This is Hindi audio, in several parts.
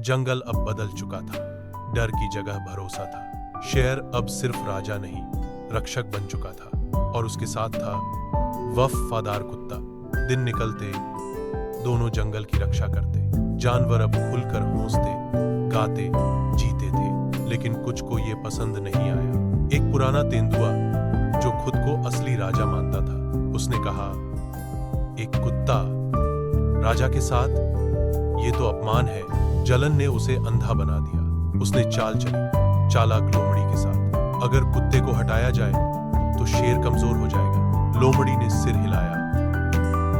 जंगल अब बदल चुका था। डर की जगह भरोसा था। शेर अब सिर्फ राजा नहीं, रक्षक बन चुका था और उसके साथ था वफादार कुत्ता। दिन निकलते दोनों जंगल की रक्षा करते। जानवर अब खुलकर हौंसते, गाते, जीते थे। लेकिन कुछ को ये पसंद नहीं आया। एक पुराना तेंदुआ जो खुद को असली राजा मानता था, उसने कहा, एक कुत्ता राजा के साथ, ये तो अपमान है। जलन ने उसे अंधा बना दिया। उसने चाल चली, चालाक लोमड़ी के साथ। अगर कुत्ते को हटाया जाए तो शेर कमजोर हो जाएगा। लोमड़ी ने सिर हिलाया।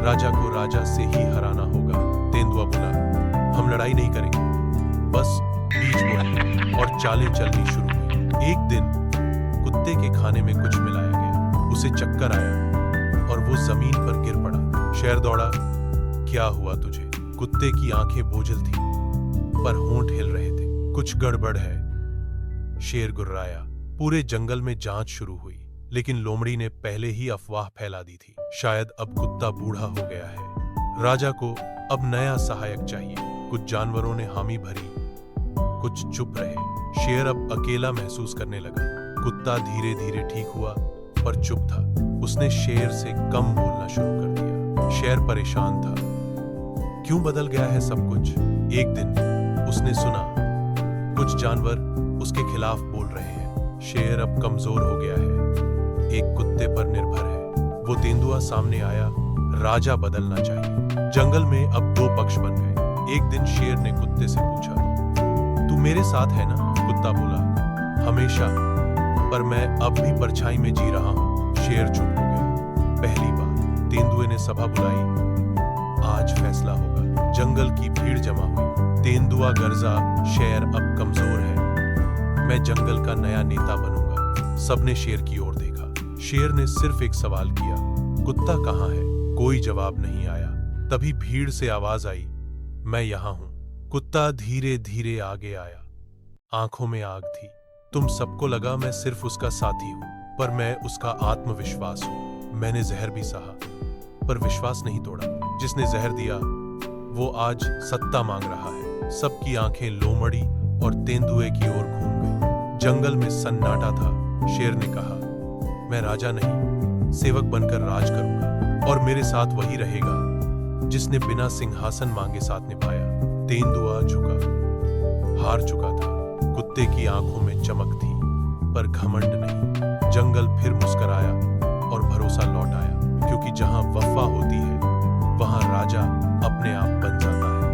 राजा को राजा से ही हराना होगा। तेंदुआ बोला, हम लड़ाई नहीं करेंगे, बस बीच बोलेंगे। और चालें चलनी शुरू हुई। एक दिन कुत्ते के खाने में कुछ मिलाया गया। उसे चक्कर आया और वो जमीन पर गिर पड़ा। शेर दौड़ा, क्या हुआ तुझे? कुत्ते की आंखें बोझल थी पर होंठ हिल रहे थे। कुछ गड़बड़ है, शेर गुर्राया। पूरे जंगल में जांच शुरू हुई, लेकिन लोमड़ी ने पहले ही अफवाह फैला दी थी। शायद अब कुत्ता बूढ़ा हो गया है। राजा को अब नया सहायक चाहिए। कुछ जानवरों ने हामी भरी, कुछ चुप रहे। शेर अब अकेला महसूस करने लगा। कुत्ता धीरे धीरे ठीक हुआ पर चुप था। उसने शेर से कम बोलना शुरू कर दिया। शेर परेशान था, क्यों बदल गया है सब कुछ? एक दिन उसने सुना कुछ जानवर उसके खिलाफ बोल रहे हैं। शेर अब कमजोर हो गया है, एक कुत्ते पर निर्भर है। वो तेंदुआ सामने आया, राजा बदलना चाहिए। जंगल में अब दो पक्ष बन गए। एक दिन शेर ने कुत्ते से पूछा, तू मेरे साथ है ना? कुत्ता बोला, हमेशा, पर मैं अब भी परछाई में जी रहा हूं। शेर चुप हो गया। पहली बार तेंदुए ने सभा बुलाई, आज फैसला होगा। जंगल की भीड़ जमा हुई। तेंदुआ गर्जा, शेर अब कमजोर है, मैं जंगल का नया नेता बनूंगा। सबने शेर की ओर देखा। शेर ने सिर्फ एक सवाल किया, कुत्ता कहाँ है? कोई जवाब नहीं आया। तभी भीड़ से आवाज आई, मैं यहां हूं। कुत्ता धीरे धीरे आगे आया। आंखों में आग थी। तुम सबको लगा मैं सिर्फ उसका साथी हूं, पर मैं उसका आत्मविश्वास हूं। मैंने जहर भी सहा, पर विश्वास नहीं तोड़ा। जिसने जहर दिया वो आज सत्ता मांग रहा है। सबकी आंखें लोमड़ी और तेंदुए की ओर घूम गई। जंगल में सन्नाटा था। शेर ने कहा, मैं राजा नहीं, सेवक बनकर राज करूंगा, और मेरे साथ वही रहेगा जिसने बिना सिंहासन मांगे साथ निभाया। तेंदुआ झुका, हार चुका था। कुत्ते की आंखों में चमक थी, पर घमंड नहीं। जंगल फिर मुस्कुराया और भरोसा लौट आया, क्योंकि जहां वफा होती है वहां राजा अपने आप बन जाता है।